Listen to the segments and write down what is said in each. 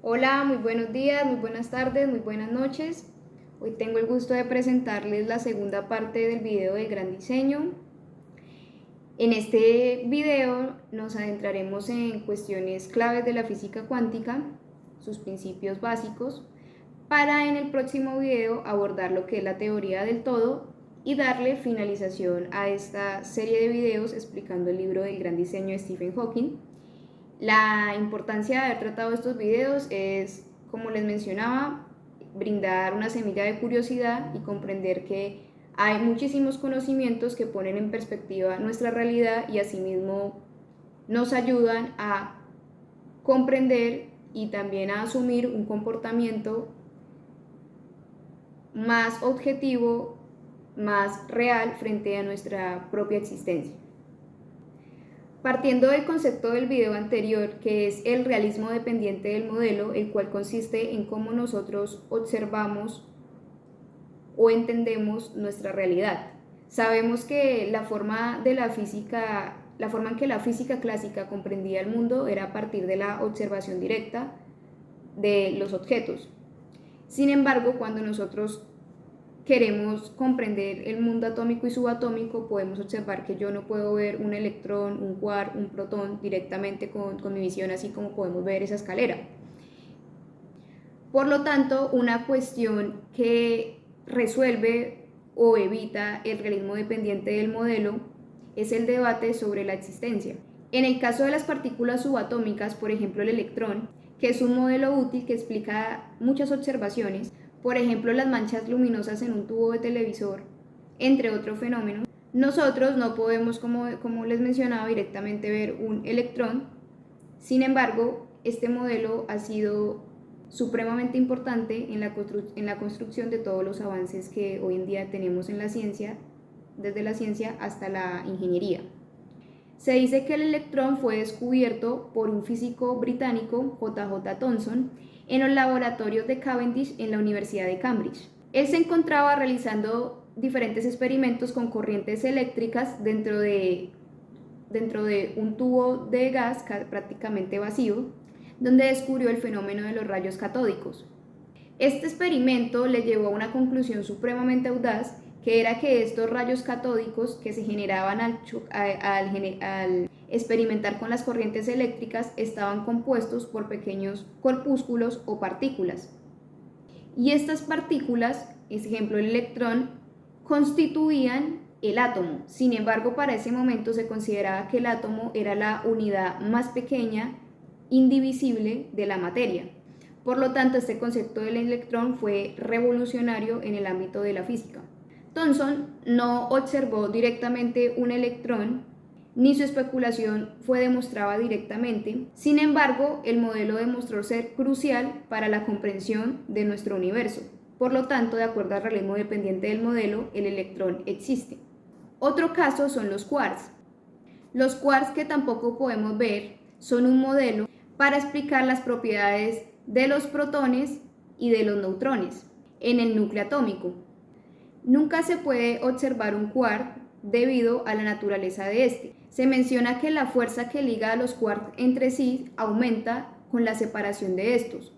Hola, muy buenos días, muy buenas tardes, muy buenas noches. Hoy tengo el gusto de presentarles la segunda parte del video del gran diseño. En este video nos adentraremos en cuestiones claves de la física cuántica, sus principios básicos, para en el próximo video abordar lo que es la teoría del todo y darle finalización a esta serie de videos explicando el libro del gran diseño de Stephen Hawking. La importancia de haber tratado estos videos es, como les mencionaba, brindar una semilla de curiosidad y comprender que hay muchísimos conocimientos que ponen en perspectiva nuestra realidad y asimismo nos ayudan a comprender y también a asumir un comportamiento más objetivo, más real frente a nuestra propia existencia. Partiendo del concepto del video anterior, que es el realismo dependiente del modelo, el cual consiste en cómo nosotros observamos o entendemos nuestra realidad. Sabemos que la forma en que la física clásica comprendía el mundo era a partir de la observación directa de los objetos. Sin embargo, cuando nosotros queremos comprender el mundo atómico y subatómico, podemos observar que yo no puedo ver un electrón, un quark, un protón directamente con mi visión, así como podemos ver esa escalera. Por lo tanto, una cuestión que resuelve o evita el realismo dependiente del modelo es el debate sobre la existencia. En el caso de las partículas subatómicas, por ejemplo el electrón, que es un modelo útil que explica muchas observaciones, por ejemplo las manchas luminosas en un tubo de televisor, entre otros fenómenos, nosotros no podemos, como les mencionaba, directamente ver un electrón. Sin embargo, este modelo ha sido supremamente importante en la construcción de todos los avances que hoy en día tenemos en la ciencia, desde la ciencia hasta la ingeniería. Se dice que el electrón fue descubierto por un físico británico, J.J. Thomson, en los laboratorios de Cavendish en la Universidad de Cambridge. Él se encontraba realizando diferentes experimentos con corrientes eléctricas dentro de un tubo de gas prácticamente vacío, donde descubrió el fenómeno de los rayos catódicos. Este experimento le llevó a una conclusión supremamente audaz, que era que estos rayos catódicos que se generaban al experimentar con las corrientes eléctricas estaban compuestos por pequeños corpúsculos o partículas. Y estas partículas, ejemplo el electrón, constituían el átomo. Sin embargo, para ese momento se consideraba que el átomo era la unidad más pequeña, indivisible de la materia. Por lo tanto, este concepto del electrón fue revolucionario en el ámbito de la física. Thomson no observó directamente un electrón, ni su especulación fue demostrada directamente. Sin embargo, el modelo demostró ser crucial para la comprensión de nuestro universo. Por lo tanto, de acuerdo al realismo dependiente del modelo, el electrón existe. Otro caso son los quarks. Los quarks, que tampoco podemos ver, son un modelo para explicar las propiedades de los protones y de los neutrones en el núcleo atómico. Nunca se puede observar un quark debido a la naturaleza de este. Se menciona que la fuerza que liga a los quarks entre sí aumenta con la separación de estos.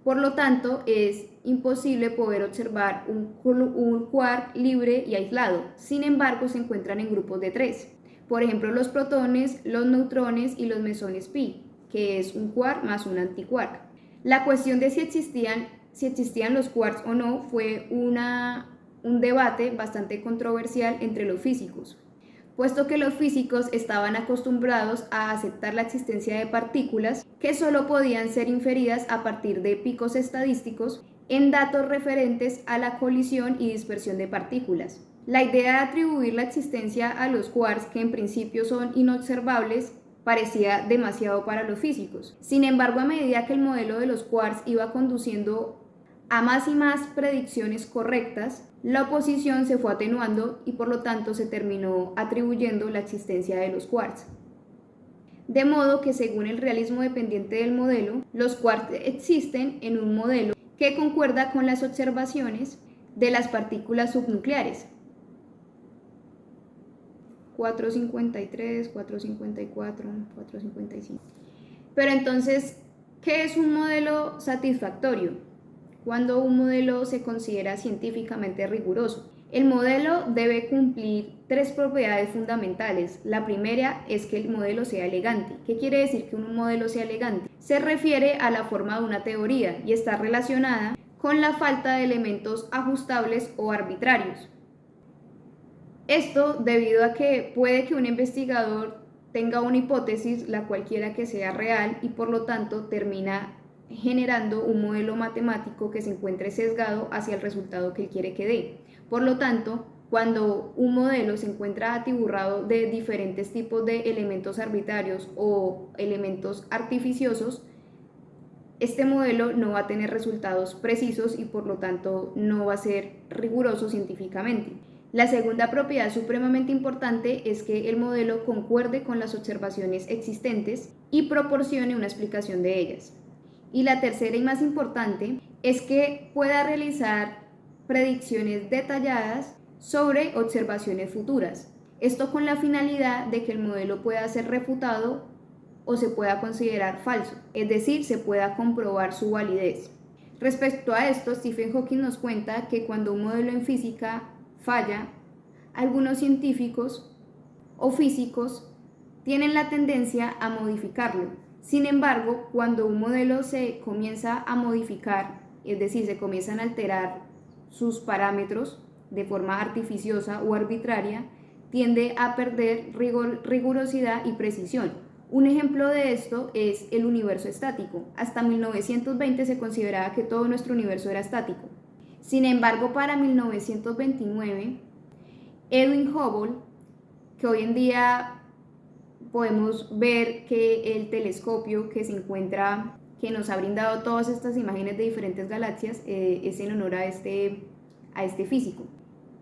Por lo tanto, es imposible poder observar un quark libre y aislado. Sin embargo, se encuentran en grupos de 3. Por ejemplo, los protones, los neutrones y los mesones pi, que es un quark más un antiquark. La cuestión de si existían los quarks o no fue un debate bastante controversial entre los físicos, puesto que los físicos estaban acostumbrados a aceptar la existencia de partículas que solo podían ser inferidas a partir de picos estadísticos en datos referentes a la colisión y dispersión de partículas. La idea de atribuir la existencia a los quarks, que en principio son inobservables, parecía demasiado para los físicos. Sin embargo, a medida que el modelo de los quarks iba conduciendo a más y más predicciones correctas, la oposición se fue atenuando y por lo tanto se terminó atribuyendo la existencia de los quarks. De modo que, según el realismo dependiente del modelo, los quarks existen en un modelo que concuerda con las observaciones de las partículas subnucleares. 453, 454, 455. Pero entonces, ¿Qué es un modelo satisfactorio? Cuando un modelo se considera científicamente riguroso. El modelo debe cumplir 3 propiedades fundamentales. La primera es que el modelo sea elegante. ¿Qué quiere decir que un modelo sea elegante? Se refiere a la forma de una teoría y está relacionada con la falta de elementos ajustables o arbitrarios. Esto debido a que puede que un investigador tenga una hipótesis, la cual quiera que sea real, y por lo tanto termina generando un modelo matemático que se encuentre sesgado hacia el resultado que él quiere que dé. Por lo tanto, cuando un modelo se encuentra atiborrado de diferentes tipos de elementos arbitrarios o elementos artificiosos, este modelo no va a tener resultados precisos y por lo tanto no va a ser riguroso científicamente. La segunda propiedad supremamente importante es que el modelo concuerde con las observaciones existentes y proporcione una explicación de ellas. Y la tercera y más importante es que pueda realizar predicciones detalladas sobre observaciones futuras. Esto con la finalidad de que el modelo pueda ser refutado o se pueda considerar falso, es decir, se pueda comprobar su validez. Respecto a esto, Stephen Hawking nos cuenta que cuando un modelo en física falla, algunos científicos o físicos tienen la tendencia a modificarlo. Sin embargo, cuando un modelo se comienza a modificar, es decir, se comienzan a alterar sus parámetros de forma artificiosa o arbitraria, tiende a perder rigurosidad y precisión. Un ejemplo de esto es el universo estático. Hasta 1920 se consideraba que todo nuestro universo era estático. Sin embargo, para 1929, Edwin Hubble, que hoy en día podemos ver que el telescopio que se encuentra, que nos ha brindado todas estas imágenes de diferentes galaxias, es en honor a este físico.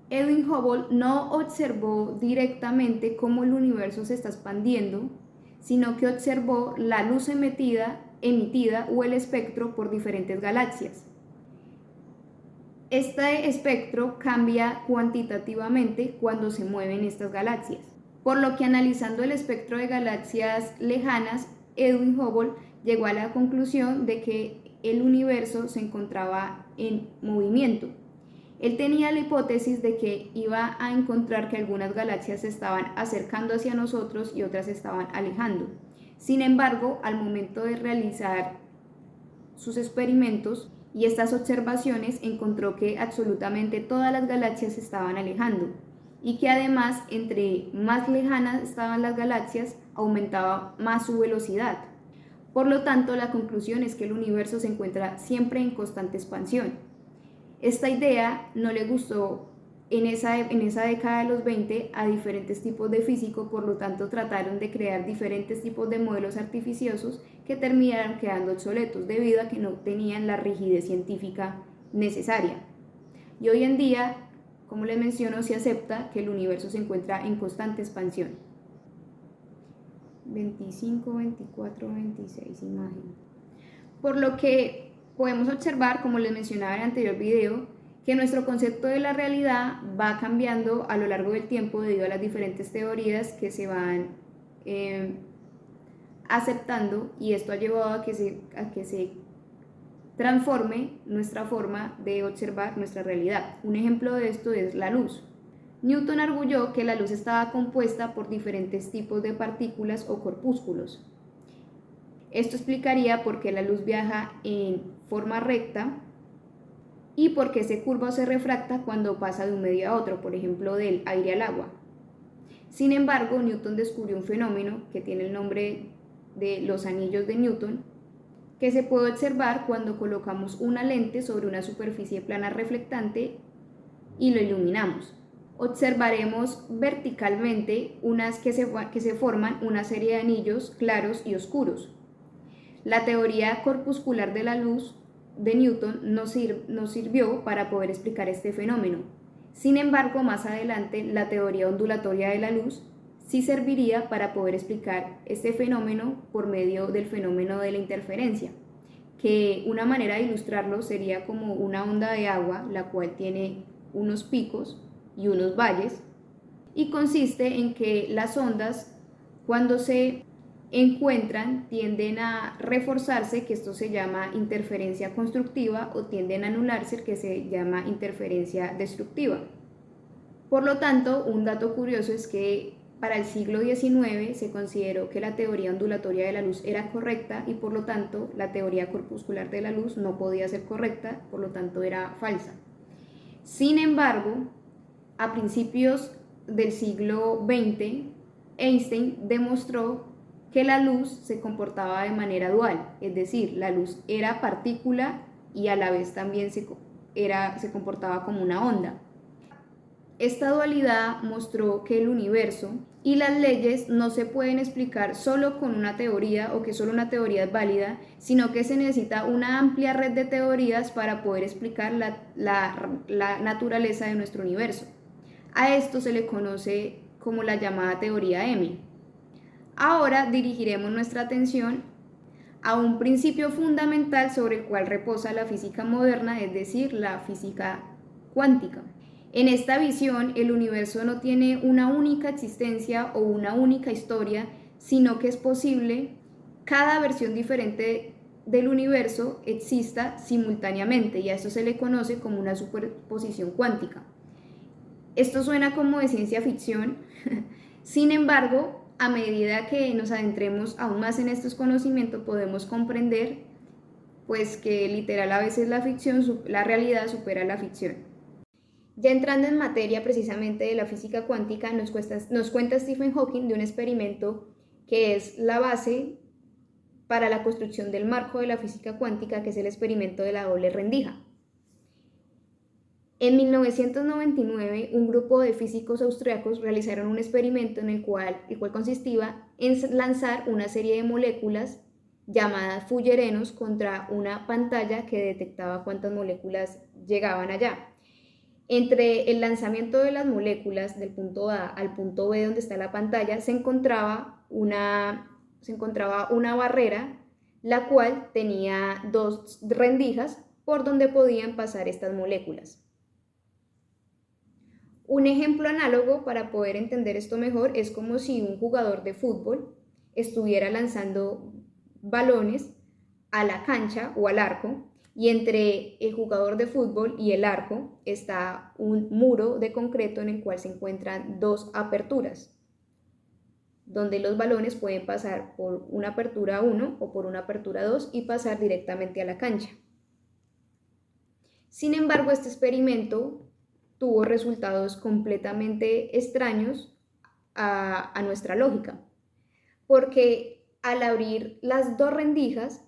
Edwin Hubble no observó directamente cómo el universo se está expandiendo, sino que observó la luz emitida o el espectro por diferentes galaxias. Este espectro cambia cuantitativamente cuando se mueven estas galaxias, por lo que analizando el espectro de galaxias lejanas, Edwin Hubble llegó a la conclusión de que el universo se encontraba en movimiento. Él tenía la hipótesis de que iba a encontrar que algunas galaxias se estaban acercando hacia nosotros y otras se estaban alejando. Sin embargo, al momento de realizar sus experimentos y estas observaciones, encontró que absolutamente todas las galaxias se estaban alejando y que además, entre más lejanas estaban las galaxias, aumentaba más su velocidad. Por lo tanto, la conclusión es que el universo se encuentra siempre en constante expansión. Esta idea no le gustó en esa década de los 20 a diferentes tipos de físicos, por lo tanto trataron de crear diferentes tipos de modelos artificiosos que terminaron quedando obsoletos debido a que no tenían la rigidez científica necesaria. Y hoy en día, como les menciono, se acepta que el universo se encuentra en constante expansión. 25, 24, 26 imágenes. Por lo que podemos observar, como les mencionaba en el anterior video, que nuestro concepto de la realidad va cambiando a lo largo del tiempo debido a las diferentes teorías que se van aceptando, y esto ha llevado a que se transforme nuestra forma de observar nuestra realidad. Un ejemplo de esto es la luz. Newton arguyó que la luz estaba compuesta por diferentes tipos de partículas o corpúsculos. Esto explicaría por qué la luz viaja en forma recta y por qué se curva o se refracta cuando pasa de un medio a otro, por ejemplo, del aire al agua. Sin embargo, Newton descubrió un fenómeno que tiene el nombre de los anillos de Newton, que se puede observar cuando colocamos una lente sobre una superficie plana reflectante y lo iluminamos. Observaremos verticalmente que se forman una serie de anillos claros y oscuros. La teoría corpuscular de la luz de Newton nos sirvió para poder explicar este fenómeno. Sin embargo, más adelante, la teoría ondulatoria de la luz sí serviría para poder explicar este fenómeno por medio del fenómeno de la interferencia, que una manera de ilustrarlo sería como una onda de agua, la cual tiene unos picos y unos valles, y consiste en que las ondas, cuando se encuentran tienden a reforzarse, que esto se llama interferencia constructiva, o tienden a anularse, que se llama interferencia destructiva. Por lo tanto, un dato curioso es que para el siglo XIX se consideró que la teoría ondulatoria de la luz era correcta y por lo tanto la teoría corpuscular de la luz no podía ser correcta, por lo tanto era falsa. Sin embargo, a principios del siglo XX, Einstein demostró que la luz se comportaba de manera dual, es decir, la luz era partícula y a la vez también se comportaba como una onda. Esta dualidad mostró que el universo y las leyes no se pueden explicar solo con una teoría o que solo una teoría es válida, sino que se necesita una amplia red de teorías para poder explicar la naturaleza de nuestro universo. A esto se le conoce como la llamada teoría M. Ahora dirigiremos nuestra atención a un principio fundamental sobre el cual reposa la física moderna, es decir, la física cuántica. En esta visión, el universo no tiene una única existencia o una única historia, sino que es posible cada versión diferente del universo exista simultáneamente, y a esto se le conoce como una superposición cuántica. Esto suena como de ciencia ficción, sin embargo, a medida que nos adentremos aún más en estos conocimientos, podemos comprender pues que literal a veces la realidad supera la ficción. Ya entrando en materia precisamente de la física cuántica, nos cuenta Stephen Hawking de un experimento que es la base para la construcción del marco de la física cuántica, que es el experimento de la doble rendija. En 1999, un grupo de físicos austriacos realizaron un experimento el cual consistía en lanzar una serie de moléculas llamadas fullerenos contra una pantalla que detectaba cuántas moléculas llegaban allá. Entre el lanzamiento de las moléculas del punto A al punto B donde está la pantalla se encontraba una barrera, la cual tenía dos rendijas por donde podían pasar estas moléculas. Un ejemplo análogo para poder entender esto mejor es como si un jugador de fútbol estuviera lanzando balones a la cancha o al arco, y entre el jugador de fútbol y el arco está un muro de concreto en el cual se encuentran dos aperturas, donde los balones pueden pasar por una apertura 1 o por una apertura 2 y pasar directamente a la cancha. Sin embargo, este experimento tuvo resultados completamente extraños a nuestra lógica, porque al abrir las dos rendijas,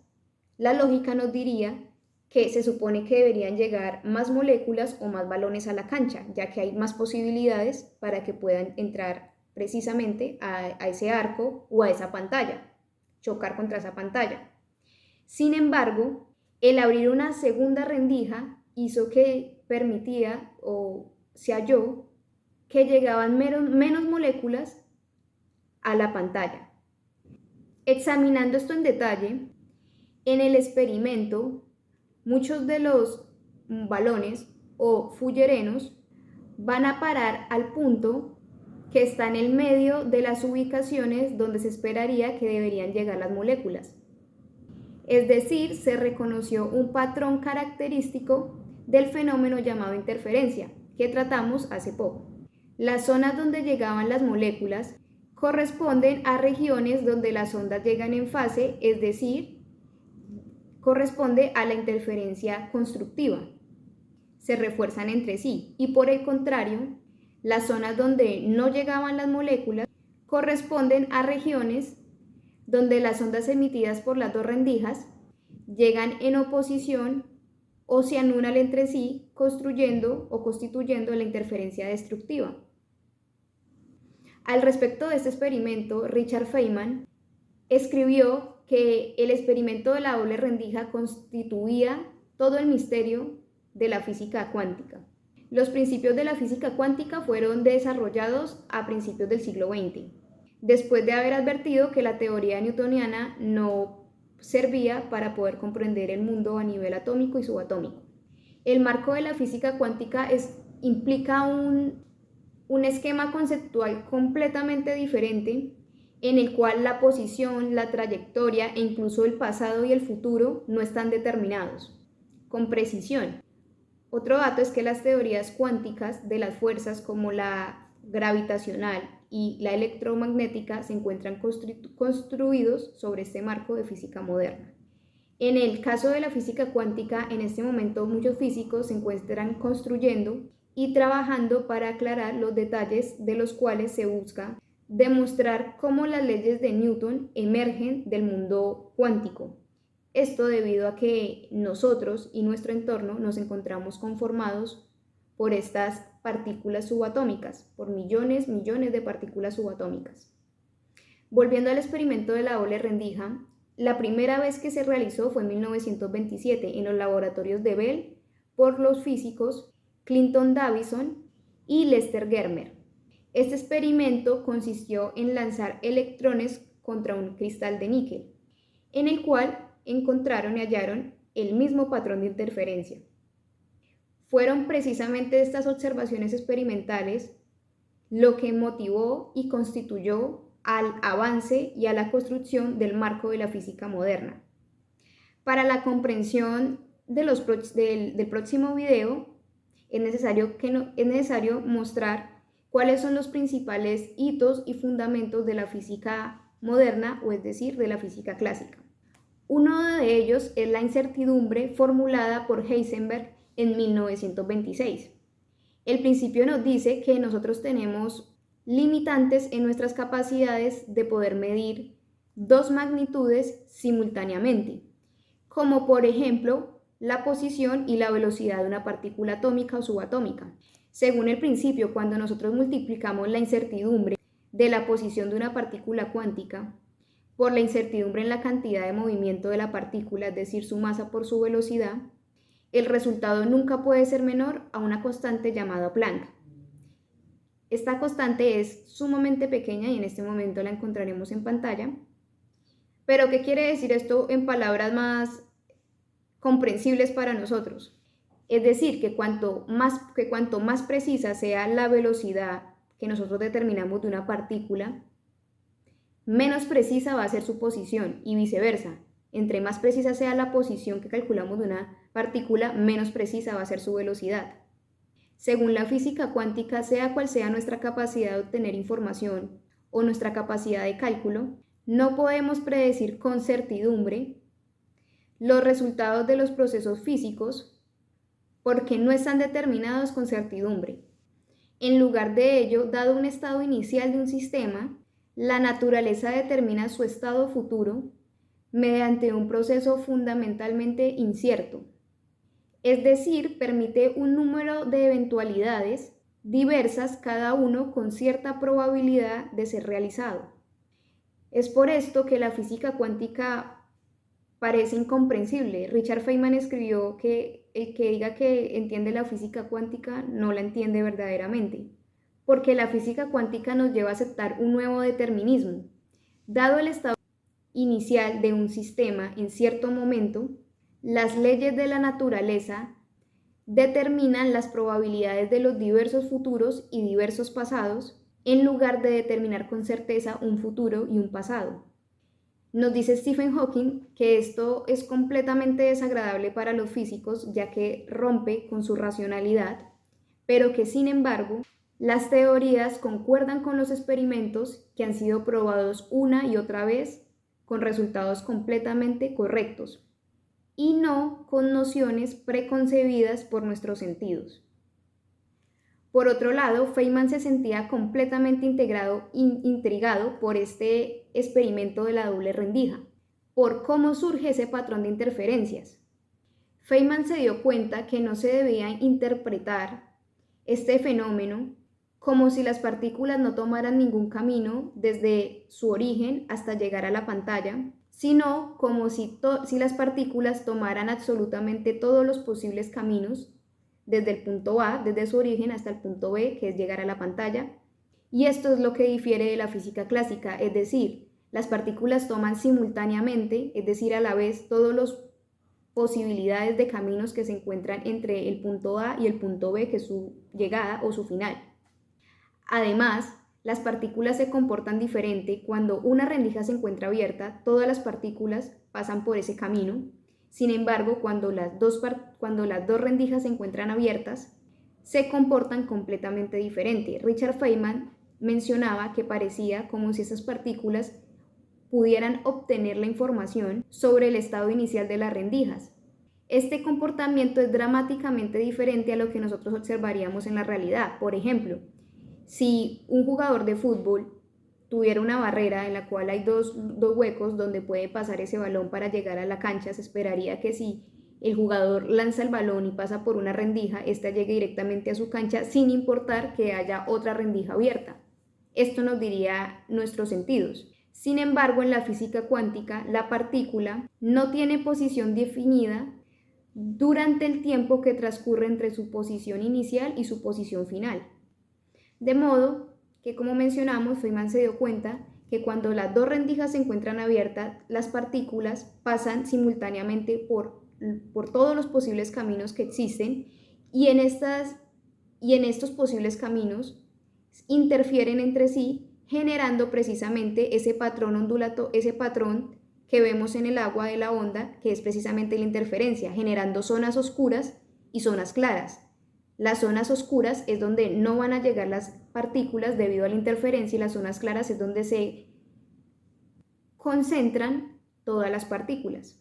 la lógica nos diría que se supone que deberían llegar más moléculas o más balones a la cancha, ya que hay más posibilidades para que puedan entrar precisamente a ese arco o a esa pantalla, chocar contra esa pantalla. Sin embargo, el abrir una segunda rendija hizo que permitía o se halló que llegaban menos moléculas a la pantalla. Examinando esto en detalle, en el experimento, muchos de los balones o fullerenos van a parar al punto que está en el medio de las ubicaciones donde se esperaría que deberían llegar las moléculas. Es decir, se reconoció un patrón característico del fenómeno llamado interferencia, que tratamos hace poco. Las zonas donde llegaban las moléculas corresponden a regiones donde las ondas llegan en fase, es decir, corresponde a la interferencia constructiva. Se refuerzan entre sí, y por el contrario, las zonas donde no llegaban las moléculas corresponden a regiones donde las ondas emitidas por las dos rendijas llegan en oposición o se anulan entre sí, construyendo o constituyendo la interferencia destructiva. Al respecto de este experimento, Richard Feynman escribió que el experimento de la doble rendija constituía todo el misterio de la física cuántica. Los principios de la física cuántica fueron desarrollados a principios del siglo XX, después de haber advertido que la teoría newtoniana no servía para poder comprender el mundo a nivel atómico y subatómico. El marco de la física cuántica implica un esquema conceptual completamente diferente, en el cual la posición, la trayectoria e incluso el pasado y el futuro no están determinados con precisión. Otro dato es que las teorías cuánticas de las fuerzas como la gravitacional y la electromagnética se encuentran construidos sobre este marco de física moderna. En el caso de la física cuántica, en este momento muchos físicos se encuentran construyendo y trabajando para aclarar los detalles de los cuales se busca demostrar cómo las leyes de Newton emergen del mundo cuántico. Esto debido a que nosotros y nuestro entorno nos encontramos conformados por estas partículas subatómicas, por millones de partículas subatómicas. Volviendo al experimento de la doble rendija, la primera vez que se realizó fue en 1927 en los laboratorios de Bell por los físicos Clinton Davisson y Lester Germer. Este experimento consistió en lanzar electrones contra un cristal de níquel, en el cual encontraron y hallaron el mismo patrón de interferencia. Fueron precisamente estas observaciones experimentales lo que motivó y constituyó al avance y a la construcción del marco de la física moderna. Para la comprensión del próximo video, es necesario mostrar cuáles son los principales hitos y fundamentos de la física moderna, o es decir, de la física clásica. Uno de ellos es la incertidumbre formulada por Heisenberg en 1926. El principio nos dice que nosotros tenemos limitantes en nuestras capacidades de poder medir dos magnitudes simultáneamente, como por ejemplo la posición y la velocidad de una partícula atómica o subatómica. Según el principio, cuando nosotros multiplicamos la incertidumbre de la posición de una partícula cuántica por la incertidumbre en la cantidad de movimiento de la partícula, es decir, su masa por su velocidad, el resultado nunca puede ser menor a una constante llamada Planck. Esta constante es sumamente pequeña y en este momento la encontraremos en pantalla. Pero, ¿qué quiere decir esto en palabras más comprensibles para nosotros? Es decir, que cuanto más precisa sea la velocidad que nosotros determinamos de una partícula, menos precisa va a ser su posición y viceversa. Entre más precisa sea la posición que calculamos de una partícula, menos precisa va a ser su velocidad. Según la física cuántica, sea cual sea nuestra capacidad de obtener información o nuestra capacidad de cálculo, no podemos predecir con certidumbre los resultados de los procesos físicos porque no están determinados con certidumbre. En lugar de ello, dado un estado inicial de un sistema, la naturaleza determina su estado futuro mediante un proceso fundamentalmente incierto. Es decir, permite un número de eventualidades diversas, cada uno con cierta probabilidad de ser realizado. Es por esto que la física cuántica parece incomprensible. Richard Feynman escribió que el que diga que entiende la física cuántica no la entiende verdaderamente, porque la física cuántica nos lleva a aceptar un nuevo determinismo. Dado el estado inicial de un sistema en cierto momento, las leyes de la naturaleza determinan las probabilidades de los diversos futuros y diversos pasados, en lugar de determinar con certeza un futuro y un pasado. Nos dice Stephen Hawking que esto es completamente desagradable para los físicos, ya que rompe con su racionalidad, pero que sin embargo las teorías concuerdan con los experimentos que han sido probados una y otra vez con resultados completamente correctos y no con nociones preconcebidas por nuestros sentidos. Por otro lado, Feynman se sentía completamente intrigado por este experimento de la doble rendija, por cómo surge ese patrón de interferencias. Feynman se dio cuenta que no se debía interpretar este fenómeno como si las partículas no tomaran ningún camino desde su origen hasta llegar a la pantalla, sino como si las partículas tomaran absolutamente todos los posibles caminos desde el punto A, desde su origen hasta el punto B, que es llegar a la pantalla. Y esto es lo que difiere de la física clásica, es decir, las partículas toman simultáneamente, es decir, a la vez, todas las posibilidades de caminos que se encuentran entre el punto A y el punto B, que es su llegada o su final. Además, Las partículas se comportan diferente. Cuando una rendija se encuentra abierta, todas las partículas pasan por ese camino. Sin embargo, cuando las dos rendijas se encuentran abiertas, se comportan completamente diferente. Richard Feynman mencionaba que parecía como si esas partículas pudieran obtener la información sobre el estado inicial de las rendijas. Este comportamiento es dramáticamente diferente a lo que nosotros observaríamos en la realidad. Por ejemplo, si un jugador de fútbol tuviera una barrera en la cual hay dos huecos donde puede pasar ese balón para llegar a la cancha, se esperaría que si el jugador lanza el balón y pasa por una rendija, ésta llegue directamente a su cancha sin importar que haya otra rendija abierta. Esto nos diría nuestros sentidos. Sin embargo, en la física cuántica, la partícula no tiene posición definida durante el tiempo que transcurre entre su posición inicial y su posición final. De modo que, como mencionamos, Feynman se dio cuenta que cuando las dos rendijas se encuentran abiertas, las partículas pasan simultáneamente por todos los posibles caminos que existen y en estos posibles caminos interfieren entre sí, generando precisamente ese patrón ondulato, ese patrón que vemos en el agua de la onda, que es precisamente la interferencia, generando zonas oscuras y zonas claras. Las zonas oscuras es donde no van a llegar las partículas debido a la interferencia y las zonas claras es donde se concentran todas las partículas.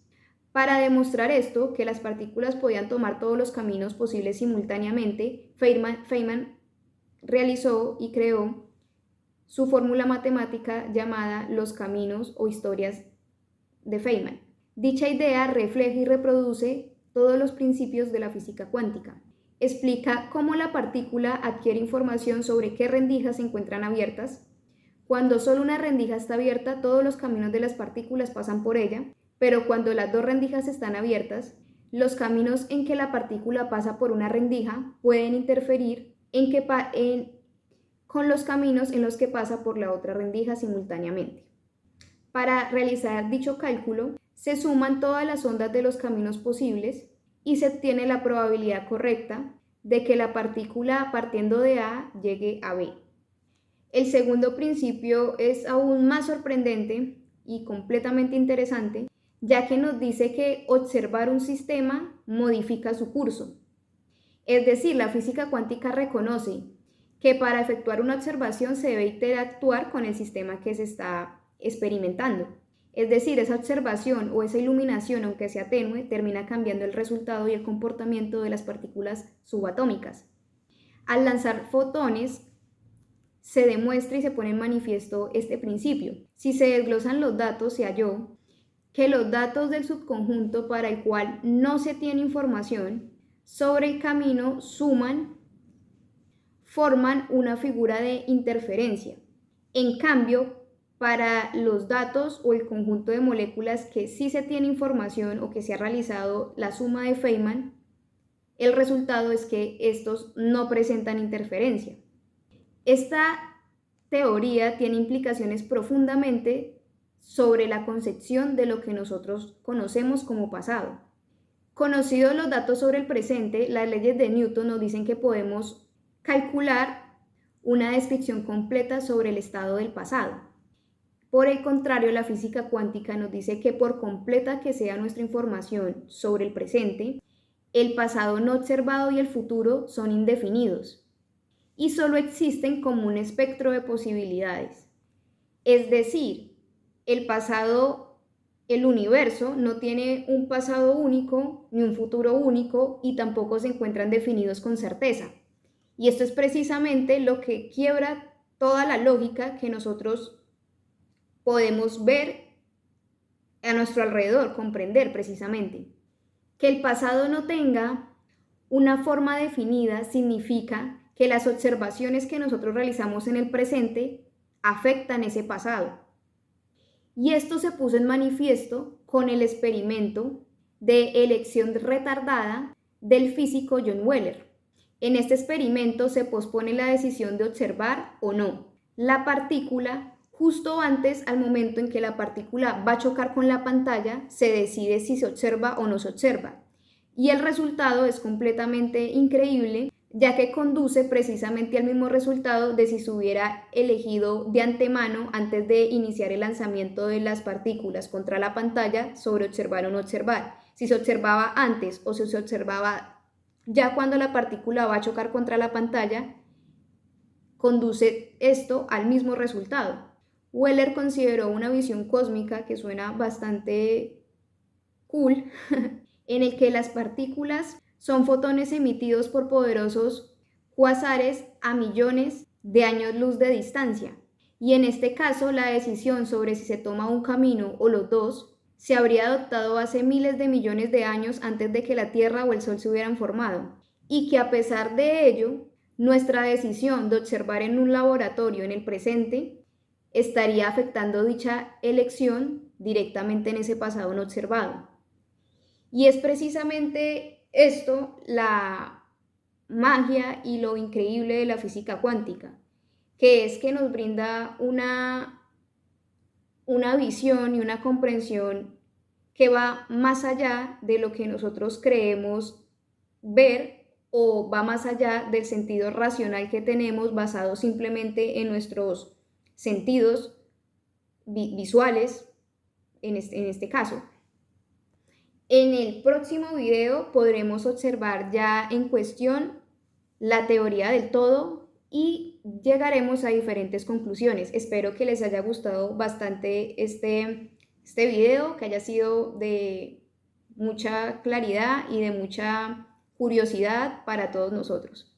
Para demostrar esto, que las partículas podían tomar todos los caminos posibles simultáneamente, Feynman realizó y creó su fórmula matemática llamada los caminos o historias de Feynman. Dicha idea refleja y reproduce todos los principios de la física cuántica. Explica cómo la partícula adquiere información sobre qué rendijas se encuentran abiertas. Cuando solo una rendija está abierta, todos los caminos de las partículas pasan por ella, pero cuando las dos rendijas están abiertas, los caminos en que la partícula pasa por una rendija pueden interferir con los caminos en los que pasa por la otra rendija simultáneamente. Para realizar dicho cálculo, se suman todas las ondas de los caminos posibles y se obtiene la probabilidad correcta de que la partícula partiendo de A llegue a B. El segundo principio es aún más sorprendente y completamente interesante, ya que nos dice que observar un sistema modifica su curso. Es decir, la física cuántica reconoce que para efectuar una observación se debe interactuar con el sistema que se está experimentando. Es decir, esa observación o esa iluminación, aunque sea tenue, termina cambiando el resultado y el comportamiento de las partículas subatómicas. Al lanzar fotones, se demuestra y se pone en manifiesto este principio. Si se desglosan los datos, se halló que los datos del subconjunto para el cual no se tiene información sobre el camino forman una figura de interferencia. En cambio, para los datos o el conjunto de moléculas que sí se tiene información o que se ha realizado la suma de Feynman, el resultado es que estos no presentan interferencia. Esta teoría tiene implicaciones profundamente sobre la concepción de lo que nosotros conocemos como pasado. Conocidos los datos sobre el presente, las leyes de Newton nos dicen que podemos calcular una descripción completa sobre el estado del pasado. Por el contrario, la física cuántica nos dice que por completa que sea nuestra información sobre el presente, el pasado no observado y el futuro son indefinidos y solo existen como un espectro de posibilidades. Es decir, el universo no tiene un pasado único ni un futuro único y tampoco se encuentran definidos con certeza. Y esto es precisamente lo que quiebra toda la lógica que nosotros podemos ver a nuestro alrededor, comprender precisamente. Que el pasado no tenga una forma definida significa que las observaciones que nosotros realizamos en el presente afectan ese pasado. Y esto se puso en manifiesto con el experimento de elección retardada del físico John Wheeler. En este experimento se pospone la decisión de observar o no la partícula. Justo antes, al momento en que la partícula va a chocar con la pantalla, se decide si se observa o no se observa. Y el resultado es completamente increíble ya que conduce precisamente al mismo resultado de si se hubiera elegido de antemano antes de iniciar el lanzamiento de las partículas contra la pantalla sobre observar o no observar. Si se observaba antes o si se observaba ya cuando la partícula va a chocar contra la pantalla, conduce esto al mismo resultado. Wheeler consideró una visión cósmica que suena bastante cool, en el que las partículas son fotones emitidos por poderosos cuásares a millones de años luz de distancia. Y en este caso, la decisión sobre si se toma un camino o los dos se habría adoptado hace miles de millones de años antes de que la Tierra o el Sol se hubieran formado. Y que a pesar de ello, nuestra decisión de observar en un laboratorio en el presente estaría afectando dicha elección directamente en ese pasado no observado. Y es precisamente esto la magia y lo increíble de la física cuántica, que es que nos brinda una visión y una comprensión que va más allá de lo que nosotros creemos ver o va más allá del sentido racional que tenemos basado simplemente en nuestros sentidos visuales en este caso. En el próximo video podremos observar ya en cuestión la teoría del todo y llegaremos a diferentes conclusiones. Espero que les haya gustado bastante este video, que haya sido de mucha claridad y de mucha curiosidad para todos nosotros.